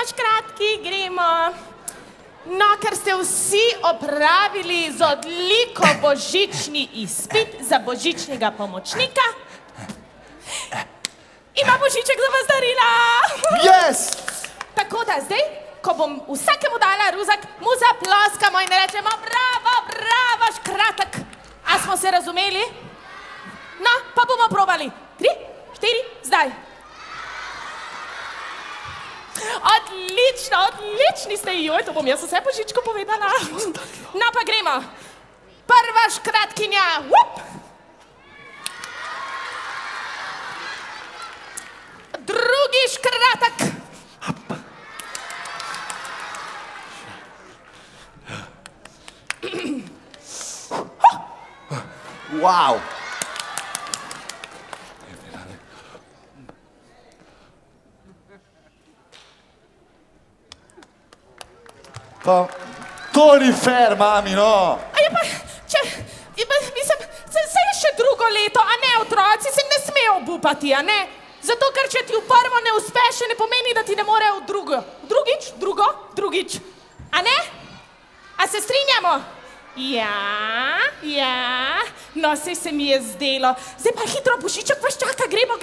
škratki, gremo. No, ker ste vsi opravili z odliko božični izpit za božičnega pomočnika, ima božiček za vas darila. Yes! Tako da zdaj, ko bom vsakemu dala ruzak, mu zaploskamo in rečemo bravo, bravo, škratek. A smo se razumeli? No, pa bomo probali. 3, 4, zdaj. Odlični ste, joj, to bom jaz vse božičko povedala. No, pa gremo. Prva škratkinja, drugi škratek. Wow! Pa, to ni fair, mami, no! A je pa, mislim, se je še drugo leto, a ne, otroci se ne smejo obupati, a ne? Zato, ker če ti v prvo ne uspeš, ne pomeni, da ti ne more v drugič, a ne? A se strinjamo? Ja, no, saj se mi je zdelo. Zdaj pa hitro, božiček vas čaka, gremo.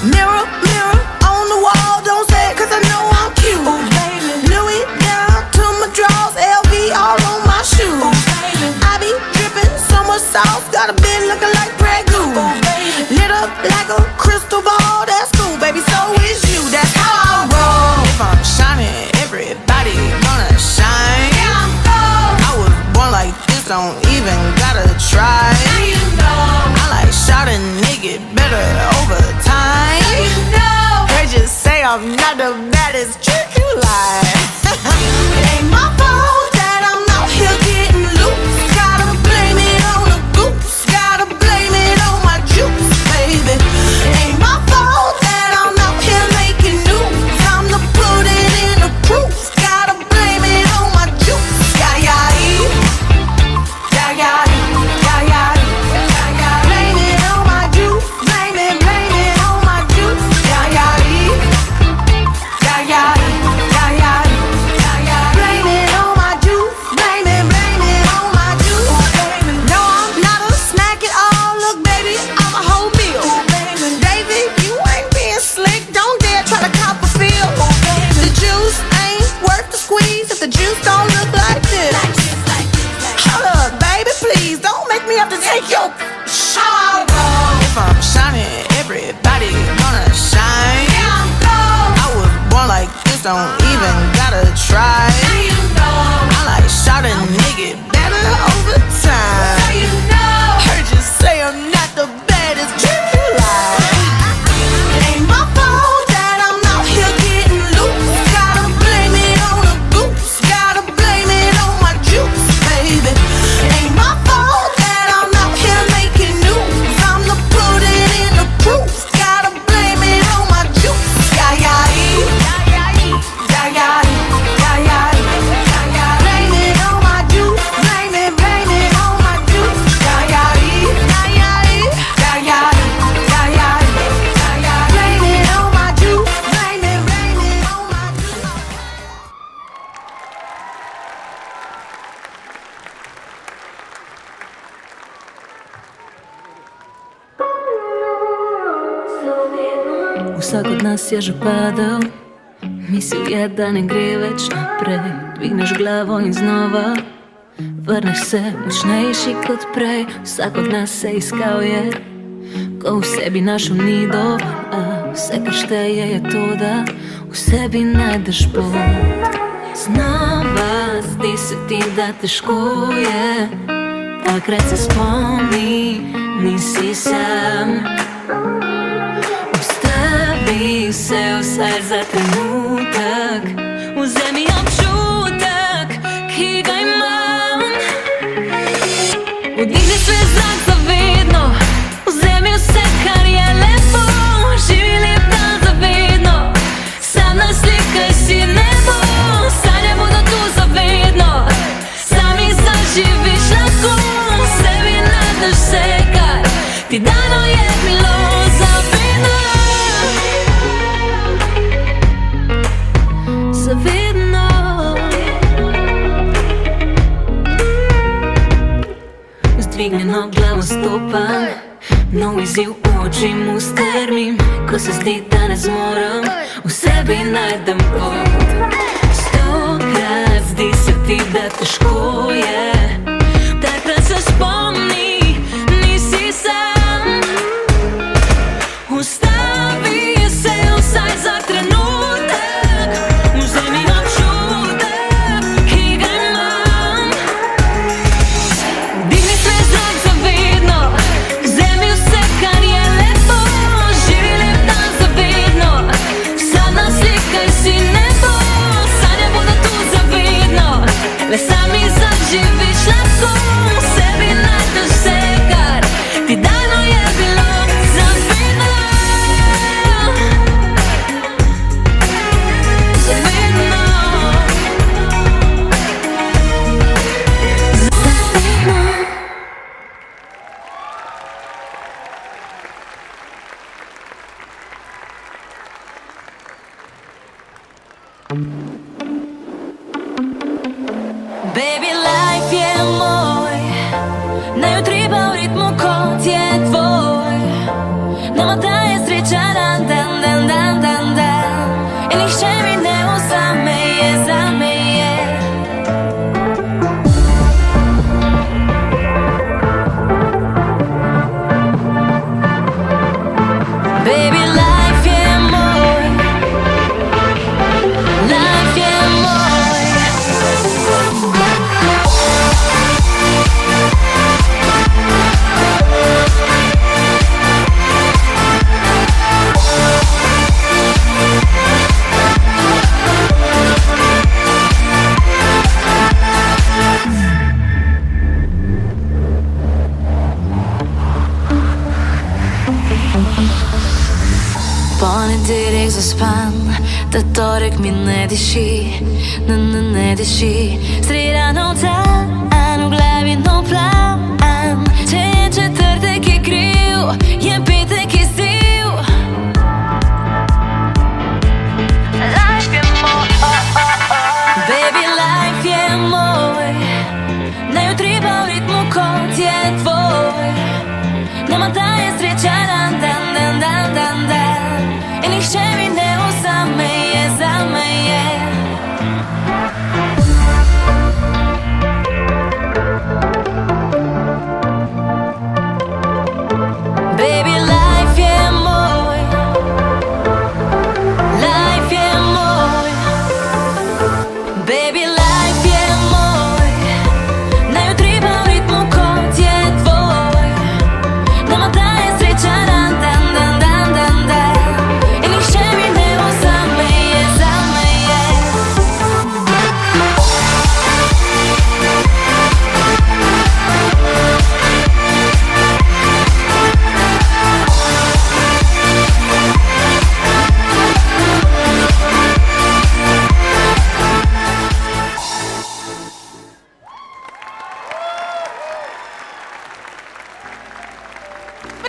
Mirror, mirror on the wall, don't say it 'cause I know I'm cute. Oh, baby. Louis down to my drawers, LV all on my shoes. Oh, baby. I be dripping so much sauce, got a bit looking like Grey Goose. Oh, baby. Lit up like a crystal ball, that's cool, baby, so is you, that's how I roll. If I'm shining, everybody gonna shine. Yeah, I'm gold. I was born like this, don't even gotta try. Now you know. I like shouting, nigga, better over time. Now you know. They just say I'm not the baddest trick you like. It ain't my fault that I'm out here getting loose. Gotta blame it on the goose. Gotta blame it on my juice, baby. It ain't my fault that I'm out here making news. Time to put it in the proof. Gotta blame it on my juice. Yeah. Blame it on my juice. Blame it on my juice. Yeah. Blame it on my juice. Blame it on my juice. No, I'm not a snack at all. Look, baby, I'm a whole meal. David, you ain't being slick. Don't dare try to cop a feel. The juice ain't worth the squeeze if the juice don't look like this. Hold up, baby, please don't make me have to take your shower. If I'm shining, everybody gonna shine. Yeah, I'm gold. I was born like this, don't even gotta try. Now you know. I like shouting, nigga, better over time. Now you know. Heard you say I'm not the baddest trick you like. It ain't my fault that I'm out here getting loose. Gotta blame it on the goose. Gotta blame it on my juice, baby. It ain't my fault that I'm out here making news. I'm to put it in the proof. Gotta blame it on my juice. Yeah. Blame it on my juice. Blame it on my juice. Yeah. Blame it on my juice. Blame it on my juice. Vsak od nas je že padal, mislil je, da ne gre več naprej. Dvigneš glavo in znova vrneš se močnejši kot prej. Vsak od nas se iskal je, ko v sebi našel ni dovolj. A vse, kar šteje, je to, da v sebi najdeš pot. Znova zdi se ti, da težko je, takrat se spomni, nisi sam. Ustavi se vsaj za trenutek, vzemi občutek, ki ga imam. Vdihni svoj zrak zavedno, vzemi vse, kar je lepo. Živi lep dan zavedno, sam naslikaj si nebo. Sanje bodo tu zavedno, sami zaživiš lahko. Sebi najdeš vse, kar ti dano je bilo zavedno. Zavedno. Zdvignjeno glavo stopam, nov izziv očim ustrmim. Ko se zdi, da ne zmorem, v sebi najdem pot. 100krat zdi se ti, da težko je, takrat se spomni, nisi sam. Ustavi se vsaj za trenutek, vzemi občutek, ki ga imam. Dihni svoj zrak zavedno, vzemi vse, kar je lepo. Živi lep dan zavedno, sam naslikaj si nebo. Sanje bodo tu zavedno, le sami zaživiš lahko. Sebi najdeš vse, kar ti dano je bilo zavedno. Zavedno. Zavedno. Baby, life je moj, najutri pa v ritmu, kot je tvoj. Nama daje sreča dan, dan, dan, dan, dan, dan. In nihče mi ne vzame je, zame je. Baby, life je moj, life je moj. Ponedeljek zaspan, ta torek mi ne diši, ne diši. Sreda nov dan, v glavi nov plan. Če je četrtek je kriv, je petek izziv. Life je moj, baby, life je moj. Najutri pa v ritmu, kot je tvoj. Nama daje sreča dan, dan, dan, dan, dan, dan. In nihče mi ne vzame je, zame je. Baby, life je moj, life je moj. Baby, life je moj. Najutri pa v ritmu, kot je tvoj. Nama daje sreča dan, dan, dan, dan, dan, dan. In nihče mi ne vzame je, zame je.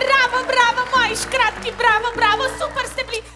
Bravo, bravo, moji škratki, bravo, bravo, super ste bili.